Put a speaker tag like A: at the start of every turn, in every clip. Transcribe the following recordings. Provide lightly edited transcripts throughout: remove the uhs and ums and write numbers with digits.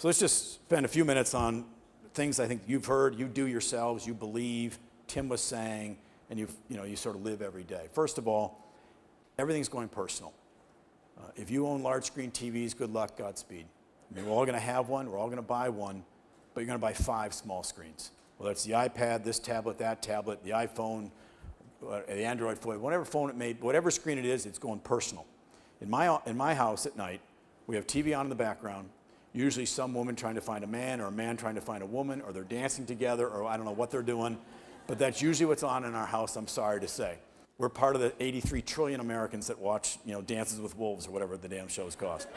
A: So let's just spend a few minutes on things I think you've heard, you do yourselves, you believe, Tim was saying, and you sort of live every day. First of all, everything's going personal. If you own large screen TVs, good luck, Godspeed. I mean, we're all going to have one, we're all going to buy one, but you're going to buy 5 small screens. Whether it's the iPad, this tablet, that tablet, the iPhone, the Android phone, whatever phone it may, whatever screen it is, it's going personal. In my house at night, we have TV on in the background, usually some woman trying to find a man or a man trying to find a woman, or they're dancing together, or I don't know what they're doing, but that's usually what's on in our house, I'm sorry to say. We're part of the 83 trillion Americans that watch, Dances with Wolves or whatever the damn shows cost.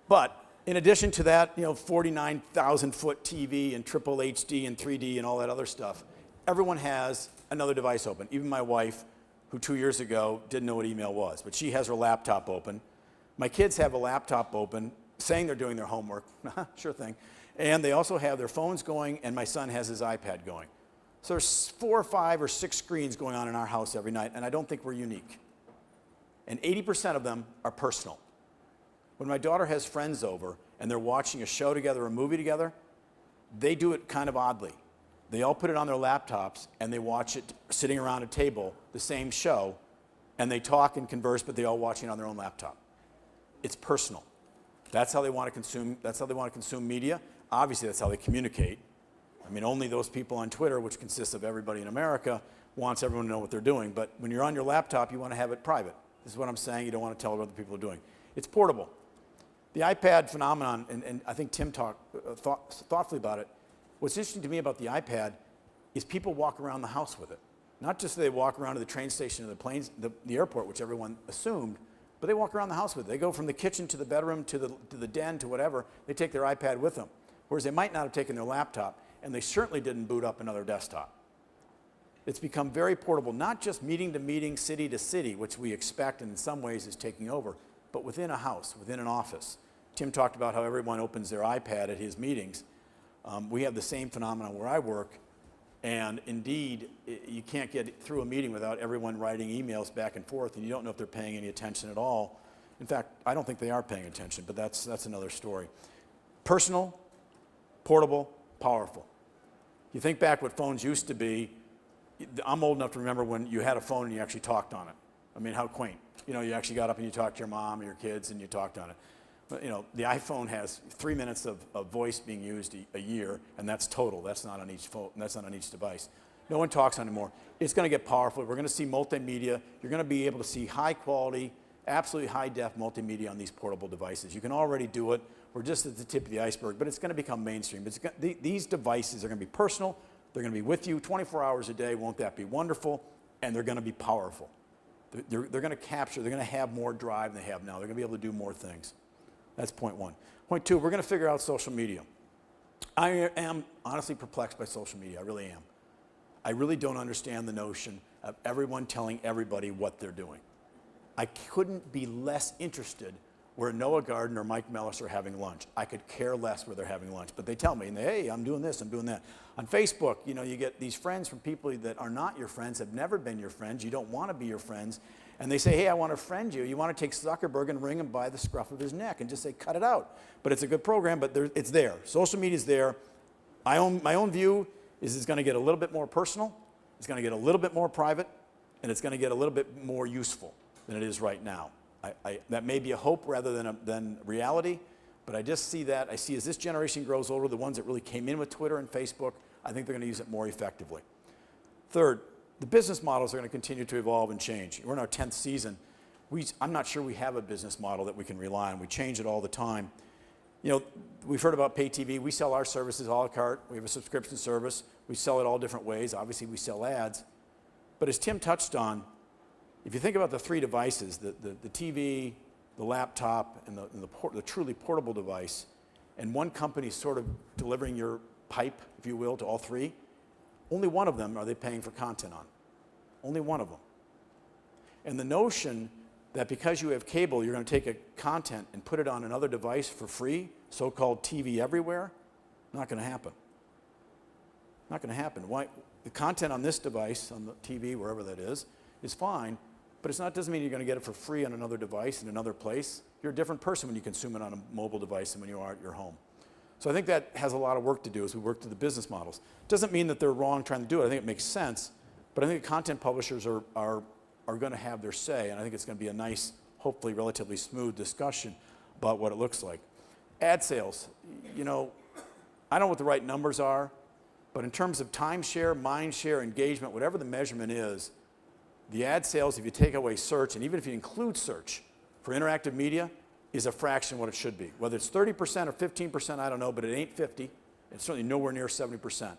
A: But in addition to that, 49,000-foot TV and triple HD and 3D and all that other stuff, everyone has another device open. Even my wife, who 2 years ago didn't know what email was, but she has her laptop open. My kids have a laptop open, saying they're doing their homework, sure thing, and they also have their phones going, and my son has his iPad going. So there's 4 or 5 or 6 screens going on in our house every night, and I don't think we're unique. And 80% of them are personal. When my daughter has friends over and they're watching a show together or a movie together, they do it kind of oddly. They all put it on their laptops and they watch it sitting around a table, the same show, and they talk and converse, but they all watching it on their own laptop. It's personal. That's how they want to consume media. Obviously, that's how they communicate. I mean, only those people on Twitter, which consists of everybody in America, wants everyone to know what they're doing. But when you're on your laptop, you want to have it private. This is what I'm saying. You don't want to tell what other people are doing. It's portable. The iPad phenomenon, and I think Tim talked thoughtfully about it. What's interesting to me about the iPad is people walk around the house with it. Not just they walk around to the train station or the planes, the airport, which everyone assumed, but they walk around the house with it. They go from the kitchen to the bedroom to the den to whatever. They take their iPad with them. Whereas they might not have taken their laptop, and they certainly didn't boot up another desktop. It's become very portable, not just meeting to meeting, city to city, which we expect and in some ways is taking over, but within a house, within an office. Tim talked about how everyone opens their iPad at his meetings. We have the same phenomenon where I work, and indeed, you can't get through a meeting without everyone writing emails back and forth, and you don't know if they're paying any attention at all. In fact, I don't think they are paying attention, but that's another story. Personal, portable, powerful. You think back what phones used to be. I'm old enough to remember when you had a phone and you actually talked on it. I mean, how quaint. You actually got up and you talked to your mom or your kids and you talked on it. But, the iPhone has 3 minutes of voice being used a year, and that's total. That's not on each phone. That's not on each device. No one talks anymore. It's going to get powerful. We're going to see multimedia. You're going to be able to see high quality, absolutely high def multimedia on these portable devices. You can already do it. We're just at the tip of the iceberg, but it's going to become mainstream. These devices are going to be personal. They're going to be with you 24 hours a day. Won't that be wonderful? And they're going to be powerful. They're going to capture. They're going to have more drive than they have now. They're going to be able to do more things. That's point one. Point two, we're going to figure out social media. I am honestly perplexed by social media. I really am. I really don't understand the notion of everyone telling everybody what they're doing. I couldn't be less interested where Noah Garden or Mike Mellis are having lunch. I could care less where they're having lunch. But they tell me, and hey, I'm doing this, I'm doing that. On Facebook, you get these friends from people that are not your friends, have never been your friends, you don't want to be your friends, and they say, hey, I want to friend you. You want to take Zuckerberg and ring him by the scruff of his neck and just say, cut it out. But it's a good program, but it's there. Social media is there. My own view is it's going to get a little bit more personal, it's going to get a little bit more private, and it's going to get a little bit more useful than it is right now. That may be a hope rather than reality, but I just see that. I see as this generation grows older, the ones that really came in with Twitter and Facebook, I think they're going to use it more effectively. Third, the business models are going to continue to evolve and change. We're in our 10th season. I'm not sure we have a business model that we can rely on. We change it all the time. We've heard about pay TV. We sell our services a la carte. We have a subscription service. We sell it all different ways. Obviously, we sell ads. But as Tim touched on, if you think about the 3 devices, the TV, the laptop, and the truly portable device, and one company sort of delivering your pipe, if you will, to all 3, only one of them are they paying for content on. Only one of them. And the notion that because you have cable, you're going to take a content and put it on another device for free, so-called TV everywhere, not going to happen. Not going to happen. Why? The content on this device, on the TV, wherever that is fine, but doesn't mean you're going to get it for free on another device in another place. You're a different person when you consume it on a mobile device than when you are at your home. So I think that has a lot of work to do as we work through the business models. Doesn't mean that they're wrong trying to do it. I think it makes sense, but I think content publishers are going to have their say, and I think it's going to be a nice, hopefully relatively smooth discussion about what it looks like. Ad sales, I don't know what the right numbers are, but in terms of time share, mind share, engagement, whatever the measurement is, the ad sales, if you take away search, and even if you include search for interactive media, is a fraction of what it should be. Whether it's 30% or 15%, I don't know, but it ain't 50. It's certainly nowhere near 70%. I'm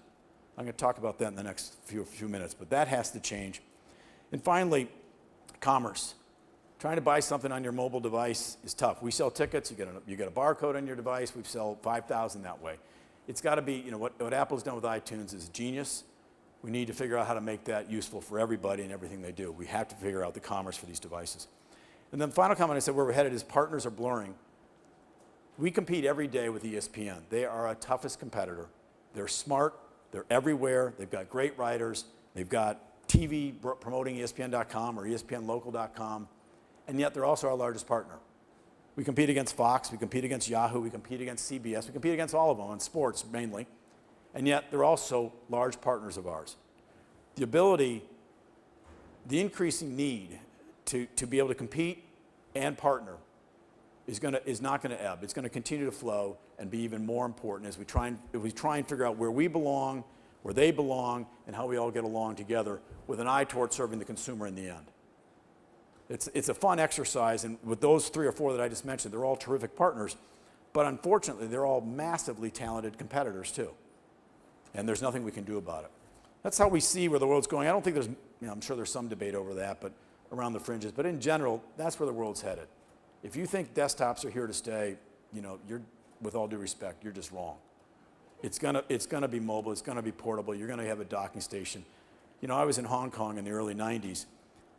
A: going to talk about that in the next few minutes, but that has to change. And finally, commerce. Trying to buy something on your mobile device is tough. We sell tickets, you get a barcode on your device, we sell 5,000 that way. It's got to be, what Apple's done with iTunes is genius. We need to figure out how to make that useful for everybody and everything they do. We have to figure out the commerce for these devices. And then the final comment I said where we're headed is partners are blurring. We compete every day with ESPN. They are our toughest competitor. They're smart, they're everywhere, they've got great writers, they've got TV promoting ESPN.com or ESPNlocal.com, and yet they're also our largest partner. We compete against Fox, we compete against Yahoo, we compete against CBS, we compete against all of them on sports mainly, and yet they're also large partners of ours. The increasing need to be able to compete and partner is not going to ebb. It's going to continue to flow and be even more important as we try and figure out where we belong, where they belong, and how we all get along together with an eye toward serving the consumer in the end. It's a fun exercise, and with those 3 or 4 that I just mentioned, they're all terrific partners, but unfortunately, they're all massively talented competitors too, and there's nothing we can do about it. That's how we see where the world's going. I don't think there's, I'm sure there's some debate over that, but around the fringes, but in general, that's where the world's headed. If you think desktops are here to stay, you're, with all due respect, you're just wrong. It's gonna be mobile, it's gonna be portable, you're gonna have a docking station. I was in Hong Kong in the early 90s,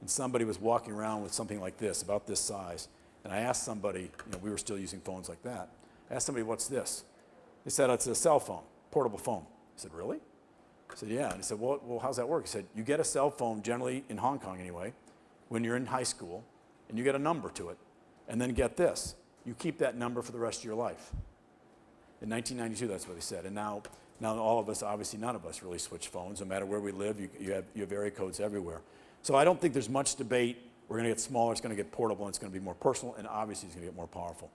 A: and somebody was walking around with something like this, about this size, and I asked somebody, we were still using phones like that, I asked somebody, what's this? They said, it's a cell phone, portable phone. I said, really? I said, yeah. And he said, well, how's that work? He said, you get a cell phone, generally in Hong Kong anyway, when you're in high school, and you get a number to it. And then get this, you keep that number for the rest of your life. In 1992, that's what they said. And now all of us, obviously none of us really switch phones. No matter where we live, you have area codes everywhere. So I don't think there's much debate. We're going to get smaller, it's going to get portable, and it's going to be more personal, and obviously it's going to get more powerful.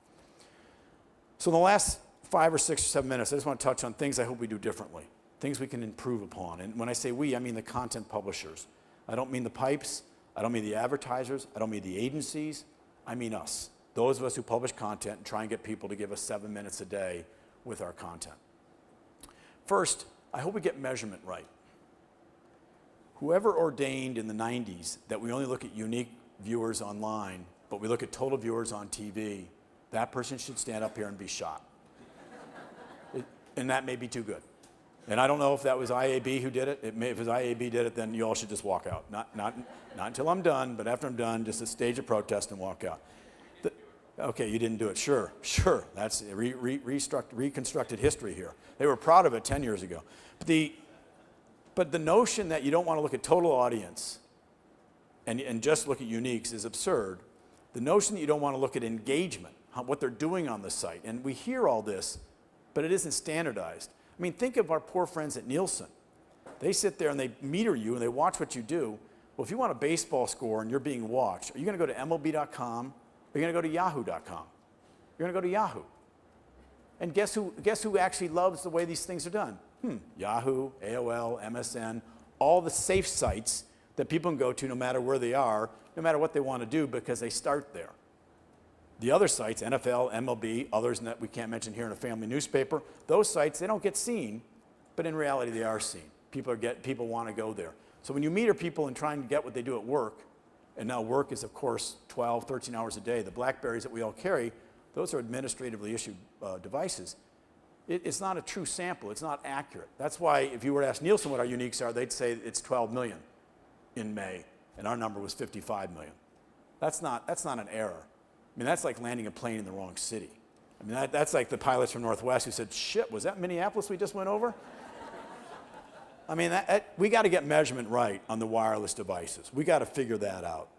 A: So in the last 5 or 6 or 7 minutes, I just want to touch on things I hope we do differently, things we can improve upon. And when I say we, I mean the content publishers. I don't mean the pipes. I don't mean the advertisers. I don't mean the agencies. I mean us, those of us who publish content and try and get people to give us 7 minutes a day with our content. First, I hope we get measurement right. Whoever ordained in the 90s that we only look at unique viewers online, but we look at total viewers on TV, that person should stand up here and be shot. And that may be too good. And I don't know if that was IAB who did it. If it was IAB did it, then you all should just walk out. Not until I'm done, but after I'm done, just a stage of protest and walk out. Okay, you didn't do it. Sure. That's reconstructed history here. They were proud of it 10 years ago. But the notion that you don't want to look at total audience and just look at uniques is absurd. The notion that you don't want to look at engagement, what they're doing on the site, and we hear all this, but it isn't standardized. I mean, think of our poor friends at Nielsen. They sit there and they meter you and they watch what you do. Well, if you want a baseball score and you're being watched, are you going to go to MLB.com? Or are you going to go to Yahoo.com? You're going to go to Yahoo. And guess who actually loves the way these things are done? Yahoo, AOL, MSN, all the safe sites that people can go to no matter where they are, no matter what they want to do, because they start there. The other sites, NFL, MLB, others that we can't mention here in a family newspaper, those sites, they don't get seen, but in reality they are seen. People want to go there. So when you meter people and trying to get what they do at work, and now work is of course 12, 13 hours a day, the BlackBerries that we all carry, those are administratively issued devices. It's not a true sample, it's not accurate. That's why if you were to ask Nielsen what our uniques are, they'd say it's 12 million in May, and our number was 55 million. That's not an error. I mean, that's like landing a plane in the wrong city. I mean, that's like the pilots from Northwest who said, shit, was that Minneapolis we just went over? I mean, we got to get measurement right on the wireless devices. We got to figure that out.